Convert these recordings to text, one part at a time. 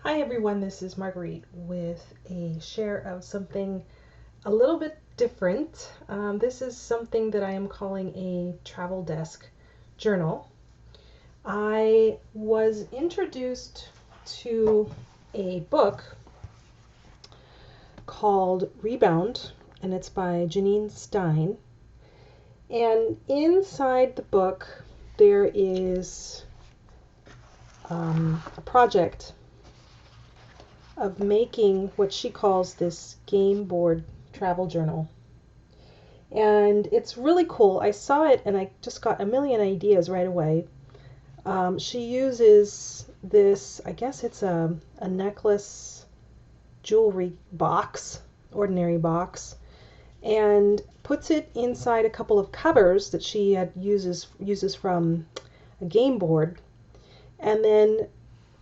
Hi everyone, this is Marguerite with a share of something a little bit different. This is something that I am calling a travel desk journal. I was introduced to a book called Rebound, and it's by Jeanine Stein. And inside the book there is a project of making what she calls this game board travel journal. And it's really cool. I saw it and I just got a million ideas right away. She uses this, I guess it's a necklace jewelry box, ordinary box, and puts it inside a couple of covers that she uses from a game board, and then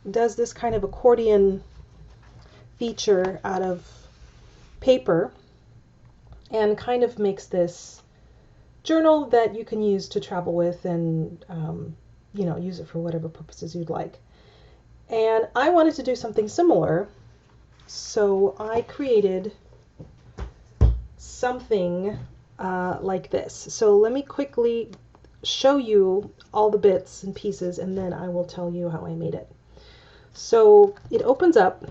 does this kind of accordion feature out of paper and kind of makes this journal that you can use to travel with and use it for whatever purposes you'd like. And I wanted to do something similar, so I created something like this. So let me quickly show you all the bits and pieces, and then I will tell you how I made it. So it opens up,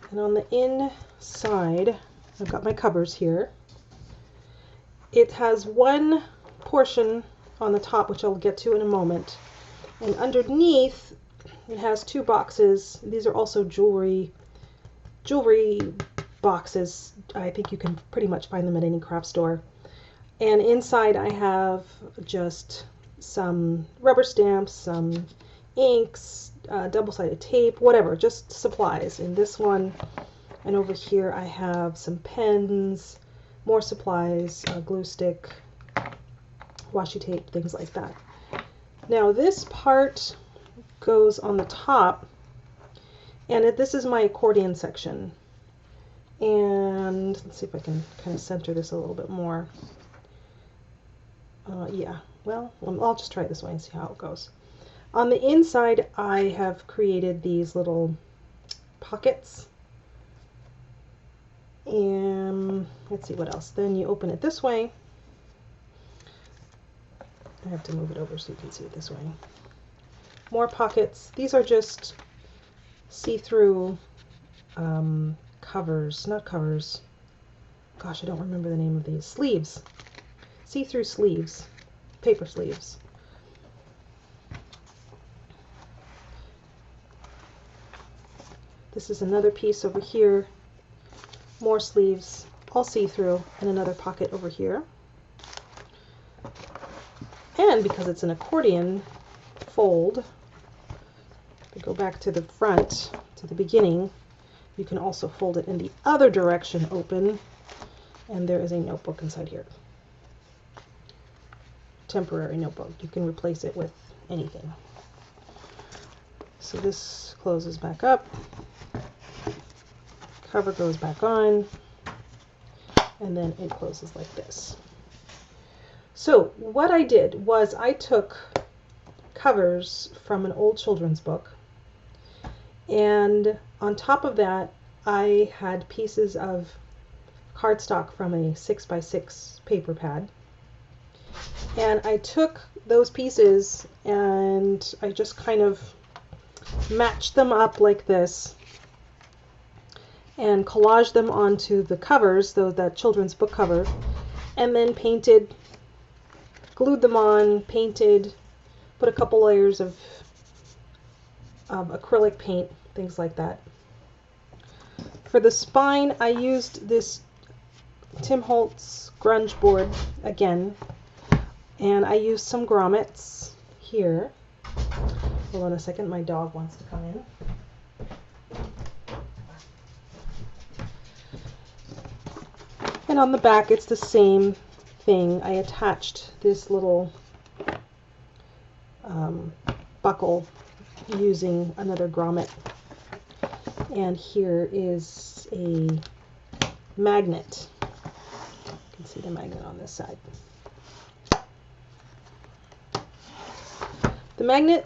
and on the inside, I've got my covers here. It has one portion on the top, which I'll get to in a moment. And underneath, it has two boxes. These are also jewelry boxes. I think you can pretty much find them at any craft store. And inside I have just some rubber stamps, some inks, double-sided tape, whatever, just supplies. In this one, and over here I have some pens, more supplies, glue stick, washi tape, things like that. Now this part goes on the top, and this is my accordion section. And let's see if I can kind of center this a little bit more. Yeah, well, I'll just try it this way and see how it goes. On the inside, I have created these little pockets. And let's see what else. Then you open it this way. I have to move it over so you can see it this way. More pockets. These are just see-through covers, not covers. Gosh, I don't remember the name of these. Sleeves. See-through sleeves. Paper sleeves. This is another piece over here, more sleeves, all see-through, and another pocket over here. And because it's an accordion fold, if we go back to the front, to the beginning, you can also fold it in the other direction open, and there is a notebook inside here. Temporary notebook. You can replace it with anything. So this closes back up. Cover goes back on, and then it closes like this. So what I did was I took covers from an old children's book, and on top of that I had pieces of cardstock from a 6x6 paper pad, and I took those pieces and I just kind of matched them up like this and collaged them onto the covers, that children's book cover, and then painted, glued them on, painted, put a couple layers of acrylic paint, things like that. For the spine, I used this Tim Holtz grunge board again, and I used some grommets here. Hold on a second, my dog wants to come in. And on the back, it's the same thing. I attached this little buckle using another grommet. And here is a magnet. You can see the magnet on this side. The magnet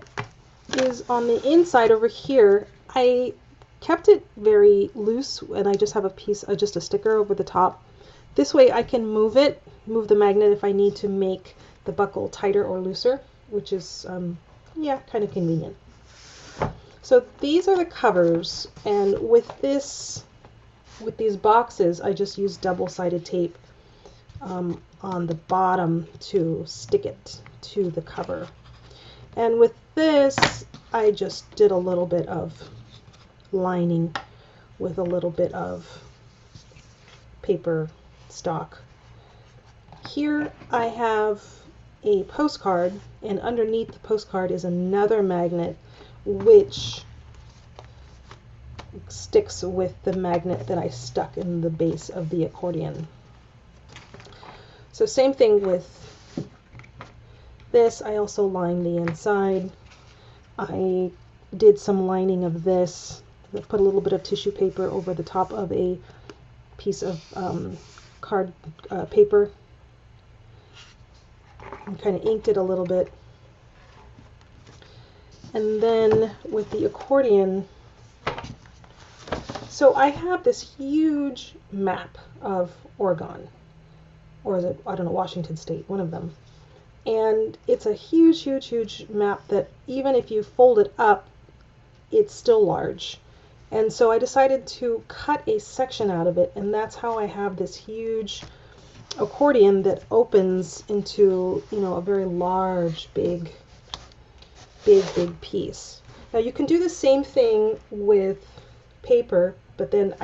is on the inside over here. I kept it very loose and I just have a piece, just a sticker over the top. This way I can move the magnet if I need to make the buckle tighter or looser, which is, yeah, kind of convenient. So these are the covers, and with these boxes, I just used double-sided tape on the bottom to stick it to the cover. And with this, I just did a little bit of lining with a little bit of paper stock. Here I have a postcard, and underneath the postcard is another magnet which sticks with the magnet that I stuck in the base of the accordion. So same thing with this. I also lined the inside. I did some lining of this. I put a little bit of tissue paper over the top of a piece of card paper and kind of inked it a little bit. And then with the accordion, so I have this huge map of Oregon, or is it, I don't know, Washington State, one of them. And it's a huge, huge, huge map that even if you fold it up, it's still large. And so I decided to cut a section out of it, and that's how I have this huge accordion that opens into, you know, a very large, big piece. Now you can do the same thing with paper, but then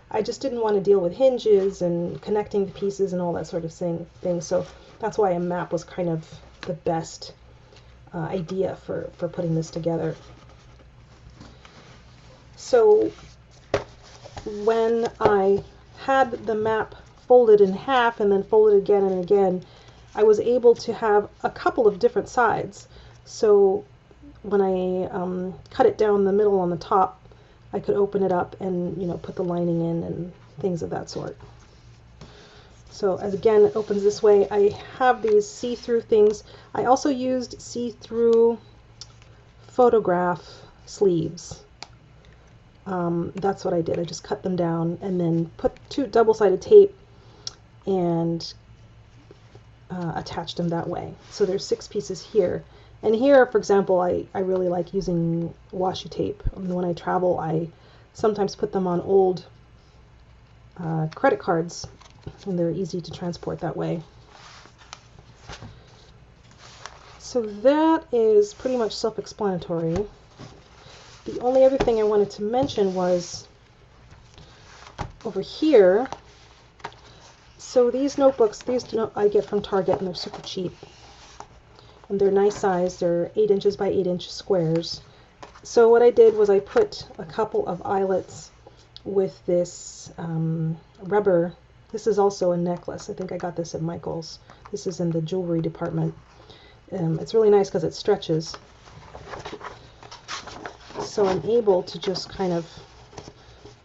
I just didn't want to deal with hinges and connecting the pieces and all that sort of thing. So that's why a map was kind of the best idea for putting this together. So when I had the map folded in half and then folded again and again, I was able to have a couple of different sides. So when I cut it down the middle on the top, I could open it up and, you know, put the lining in and things of that sort. So as again, it opens this way. I have these see-through things. I also used see-through photograph sleeves. That's what I did. I just cut them down and then put two double-sided tape and attached them that way. So there's 6 pieces here. And here, for example, I really like using washi tape. When I travel, I sometimes put them on old credit cards, and they're easy to transport that way. So that is pretty much self-explanatory. The only other thing I wanted to mention was over here. So these notebooks, I get from Target, and they're super cheap. And they're nice size. They're 8 inches by 8 inch squares. So what I did was I put a couple of eyelets with this rubber. This is also a necklace. I think I got this at Michael's. This is in the jewelry department. It's really nice because it stretches. So I'm able to just kind of,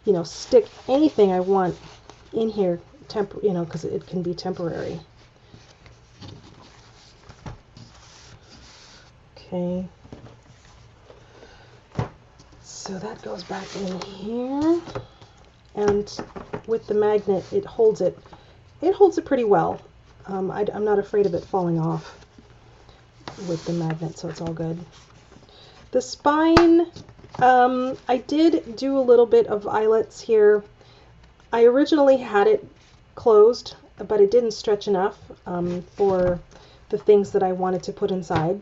you know, stick anything I want in here, you know, because it can be temporary. Okay, so that goes back in here, and with the magnet, it holds it pretty well. I'm not afraid of it falling off with the magnet, so it's all good. The spine, I did do a little bit of eyelets here. I originally had it closed, but it didn't stretch enough for the things that I wanted to put inside.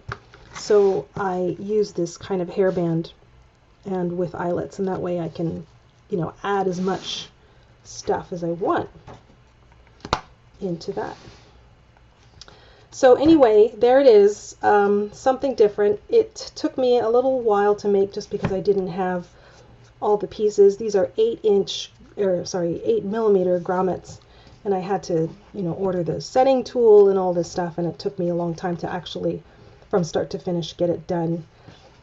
So I use this kind of hairband and with eyelets, and that way I can, you know, add as much stuff as I want into that. So anyway, there it is, something different. It took me a little while to make just because I didn't have all the pieces. These are 8 millimeter grommets, and I had to, you know, order the setting tool and all this stuff, and it took me a long time to actually, from start to finish, get it done.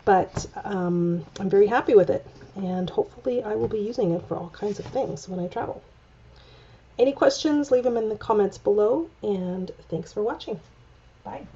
But I'm very happy with it, and hopefully I will be using it for all kinds of things when I travel. Any questions, leave them in the comments below, and thanks for watching. Bye.